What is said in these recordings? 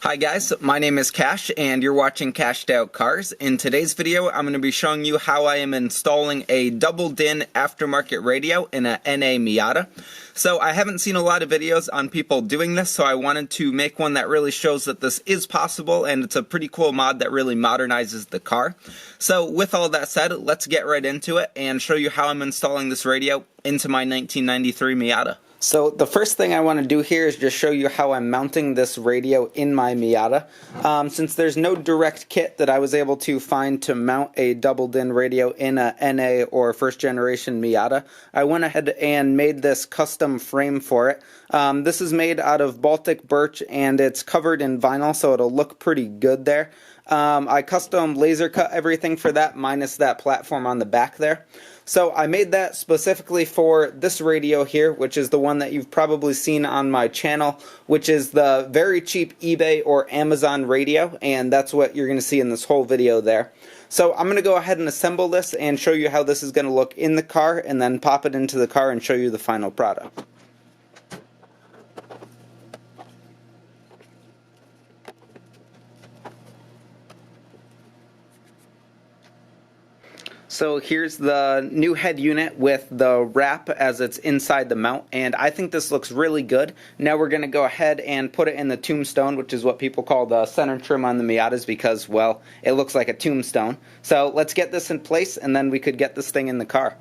Hi guys, my name is Cash and you're watching Cashed Out Cars. In today's video, I'm going to be showing you how I am installing a double DIN aftermarket radio in a NA Miata. So I haven't seen a lot of videos on people doing this, so I wanted to make one that really shows that this is possible, and it's a pretty cool mod that really modernizes the car. So with all that said, let's get right into it and show you how I'm installing this radio into my 1993 Miata. So the first thing I want to do here is just show you how I'm mounting this radio in my Miata. Since there's no direct kit that I was able to find to mount a double DIN radio in a NA or first generation Miata, I went ahead and made this custom frame for it. This is made out of Baltic birch and it's covered in vinyl, so it'll look pretty good there. I custom laser cut everything for that, minus that platform on the back there. So I made that specifically for this radio here, which is the one that you've probably seen on my channel, which is the very cheap eBay or Amazon radio, and that's what you're going to see in this whole video there. So I'm going to go ahead and assemble this and show you how this is going to look in the car, and then pop it into the car and show you the final product. So here's the new head unit with the wrap as it's inside the mount, and I think this looks really good. Now we're going to go ahead and put it in the tombstone, which is what people call the center trim on the Miatas because, well, it looks like a tombstone. So let's get this in place and then we could get this thing in the car.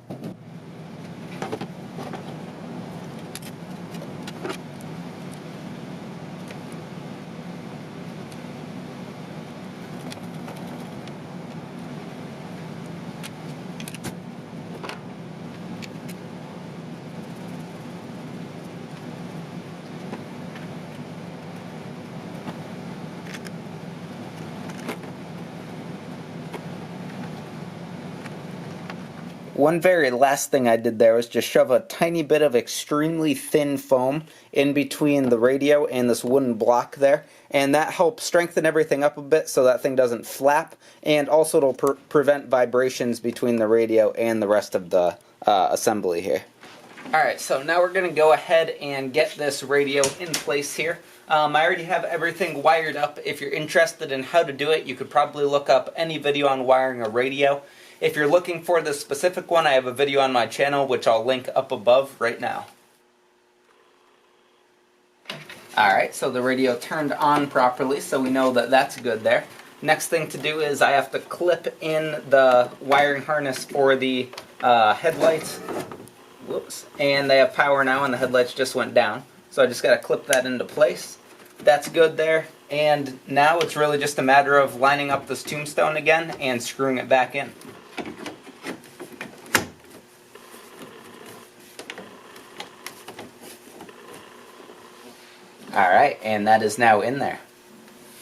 One very last thing I did there was just shove a tiny bit of extremely thin foam in between the radio and this wooden block there, and that helps strengthen everything up a bit so that thing doesn't flap, and also it'll prevent vibrations between the radio and the rest of the assembly here. Alright, so now we're going to go ahead and get this radio in place here. I already have everything wired up. If you're interested in how to do it, you could probably look up any video on wiring a radio. If you're looking for the specific one, I have a video on my channel, which I'll link up above right now. Alright, so the radio turned on properly, so we know that that's good there. Next thing to do is I have to clip in the wiring harness for the headlights. Whoops. And they have power now and the headlights just went down. So I just got to clip that into place. That's good there. And now it's really just a matter of lining up this tombstone again and screwing it back in. Alright, and that is now in there.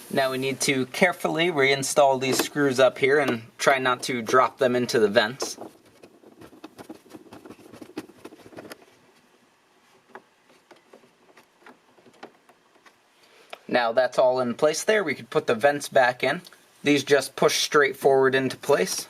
Now we need to carefully reinstall these screws up here and try not to drop them into the vents. Now that's all in place there, we could put the vents back in. These just push straight forward into place.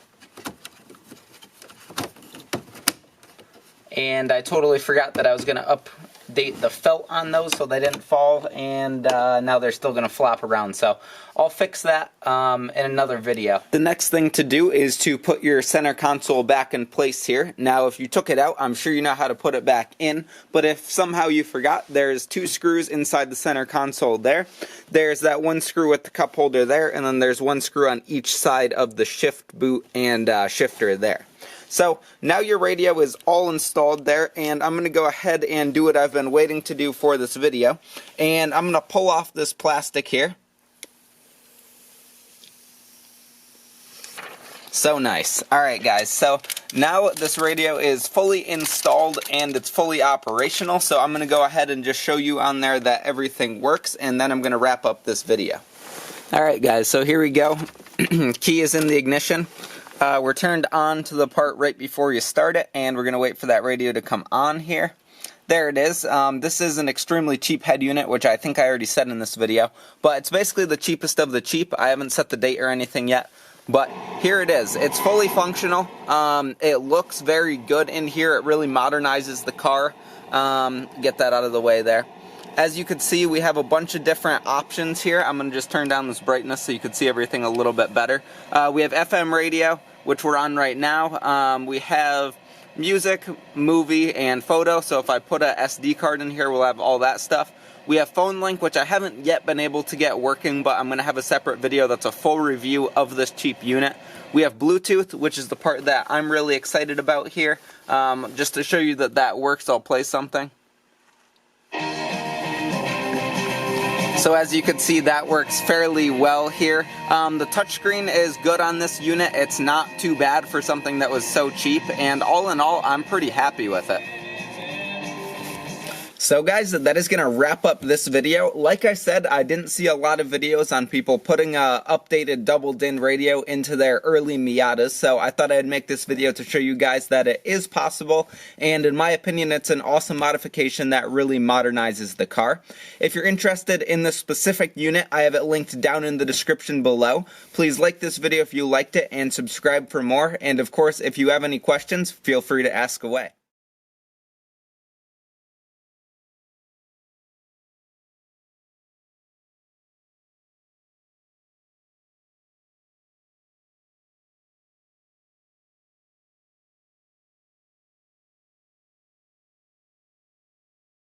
And I totally forgot that I was going to update the felt on those so they didn't fall, and now they're still going to flop around. So I'll fix that in another video. The next thing to do is to put your center console back in place here. Now if you took it out, I'm sure you know how to put it back in, but if somehow you forgot, there's two screws inside the center console there. There's that one screw with the cup holder there, and then there's one screw on each side of the shift boot and shifter there. So now your radio is all installed there, and I'm going to go ahead and do what I've been waiting to do for this video. And I'm going to pull off this plastic here. So nice. Alright guys, so now this radio is fully installed and it's fully operational, so I'm going to go ahead and just show you on there that everything works, and then I'm going to wrap up this video. Alright guys, so here we go. Key is in the ignition. We're turned on to the part right before you start it, and we're going to wait for that radio to come on here. There it is. This is an extremely cheap head unit, which I think I already said in this video, but it's basically the cheapest of the cheap. I haven't set the date or anything yet, but here it is. It's fully functional. It looks very good in here. It really modernizes the car. Get that out of the way there. As you can see, we have a bunch of different options here. I'm going to just turn down this brightness so you can see everything a little bit better. We have FM radio, which we're on right now. We have music, movie, and photo. So if I put a SD card in here, we'll have all that stuff. We have phone link, which I haven't yet been able to get working, but I'm going to have a separate video that's a full review of this cheap unit. We have Bluetooth, which is the part that I'm really excited about here. Just to show you that that works, I'll play something. So as you can see, that works fairly well here. The touchscreen is good on this unit. It's not too bad for something that was so cheap, and all in all, I'm pretty happy with it. So guys, that is going to wrap up this video. Like I said, I didn't see a lot of videos on people putting a updated double din radio into their early Miatas, so I thought I'd make this video to show you guys that it is possible, and in my opinion, it's an awesome modification that really modernizes the car. If you're interested in this specific unit, I have it linked down in the description below. Please like this video if you liked it, and subscribe for more, and of course, if you have any questions, feel free to ask away.